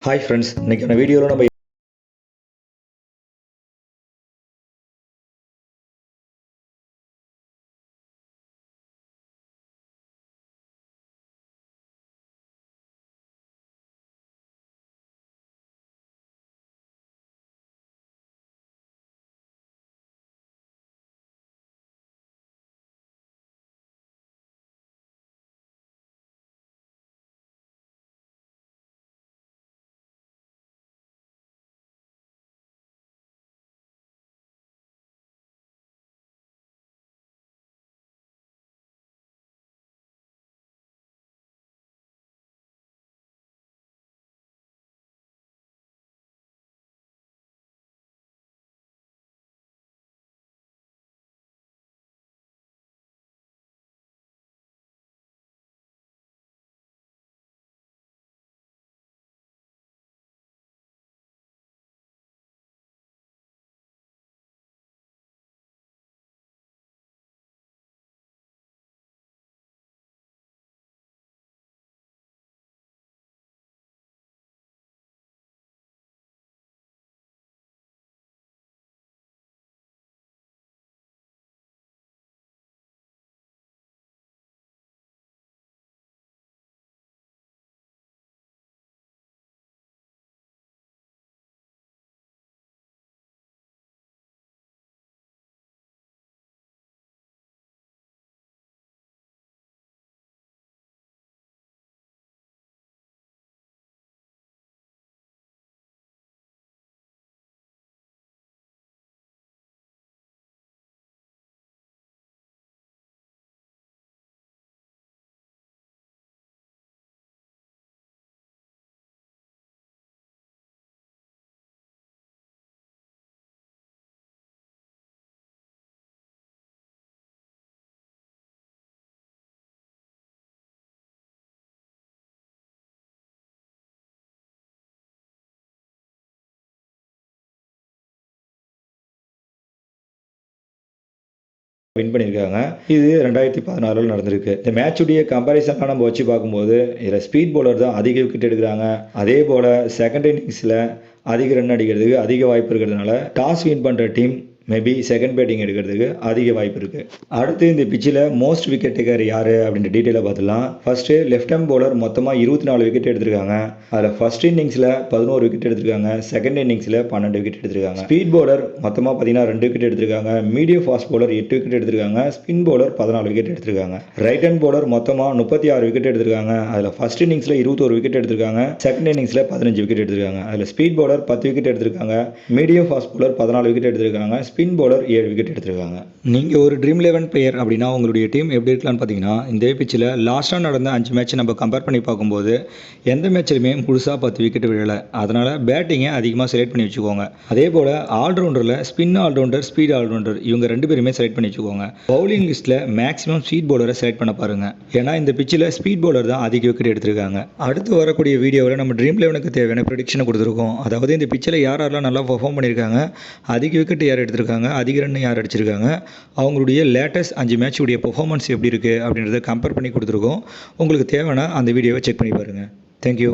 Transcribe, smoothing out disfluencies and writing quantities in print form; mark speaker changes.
Speaker 1: Hi friends, இன்றைக்கான வீடியோவில் நம்ம வின் பண்ணியிருக்காங்க. இது 2016 நடந்திருக்கு. இந்த மேட்சுடைய கம்பேரிசன்லாம் நம்ம வச்சு பார்க்கும்போது இதில் ஸ்பீட் பவுலர் தான் அதிக விக்கெட் எடுக்கிறாங்க. அதே போல் செகண்ட் இன்னிங்ஸில் அதிக ரன் அடிக்கிறதுக்கு அதிக வாய்ப்பு இருக்கிறதுனால டாஸ் வின் பண்ணுற டீம் மேபி செகண்ட் பேட்டிங் எடுக்கிறதுக்கு அதிக வாய்ப்பு இருக்குது. அடுத்து இந்த பிச்சில் மோஸ்ட் விக்கெட் டேக்கர் யார் அப்படின்ற டீட்டெயிலாக பார்த்துலாம். ஃபர்ஸ்ட்டு லெஃப்ட் ஹேண்ட் பவுலர் மொத்தமாக 24 விக்கெட் எடுத்திருக்காங்க. அதில் ஃபர்ஸ்ட் இன்னிங்ஸில் 11 விக்கெட் எடுத்திருக்காங்க. செகண்ட் இன்னிங்ஸில் 12 விக்கெட் எடுத்திருக்காங்க. ஸ்பீட் பவுலர் மொத்தமாக பார்த்தீங்கன்னா 2 விக்கெட் எடுத்திருக்காங்க. மீடியம் ஃபாஸ்ட் பவுலர் 8 விக்கெட் எடுத்திருக்காங்க. ஸ்பின் பவுலர் 14 விக்கெட் எடுத்திருக்காங்க. ரைட் ஹேண்ட் பவுலர் மொத்தமாக 36 விக்கெட் எடுத்திருக்காங்க. அதில் ஃபர்ஸ்ட் இன்னிங்ஸில் 21 விக்கெட் எடுத்திருக்காங்க. செகண்ட் இன்னிங்ஸில் 15 விக்கெட் எடுத்திருக்காங்க. அதில் ஸ்பீட் பவுலர் 10 விக்கெட் எடுத்திருக்காங்க. மீடியம் ஃபாஸ்ட் பவுலர் 14 விக்கெட் எடுத்திருக்காங்க. ஸ்பின் பவுலர் 7 விக்கெட் எடுத்திருக்காங்க. நீங்கள் ஒரு ட்ரீம் 11 பிளேயர் அப்படின்னா உங்களுடைய டீம் எப்படி இருக்கலாம்னு பார்த்தீங்கன்னா, இந்த பிச்சில் லாஸ்ட்டாக நடந்த 5 மேட்ச் நம்ம கம்பேர் பண்ணி பார்க்கும்போது எந்த மேட்ச்லையுமே முழுசாக 10 விக்கெட் விழலை. அதனால் பேட்டிங்கை அதிகமாக செலக்ட் பண்ணி வச்சுக்கோங்க. அதே போல் ஆல்ரவுண்டரில் ஸ்பின் ஆல்ரவுண்டர், ஸ்பீட் ஆல்ரவுண்டர் இவங்க 2 பேருமே செலக்ட் பண்ணி வச்சுக்கோங்க. பவுலிங் லிஸ்ட்டில் மேக்ஸிமம் ஸ்பீட் பவுலரை செலக்ட் பண்ண பாருங்கள். ஏன்னா இந்த பிச்சில் ஸ்பீட் பவுலர் தான் அதிக விக்கெட் எடுத்திருக்காங்க. அடுத்து வரக்கூடிய வீடியோவில் நம்ம ட்ரீம் 11க்கு தேவையான ப்ரெடிக்ஷனை கொடுத்துருக்கோம். அதாவது இந்த பிச்சில் யாரெல்லாம் நல்லா பெர்ஃபார்ம் பண்ணியிருக்காங்க, அதிக விக்கெட் யார் எடுத்திருக்காங்க, அதிக ரன் யார் அடிச்சிருக்காங்க, அவங்களுடைய லேட்டஸ்ட் 5 மேட்ச் உடைய பெர்ஃபார்மன்ஸ் எப்படி இருக்குது அப்படின்றத கம்பேர் பண்ணி கொடுத்துருக்கோம். உங்களுக்கு தேவைன்னா அந்த வீடியோவை செக் பண்ணி பாருங்கள். தேங்க்யூ.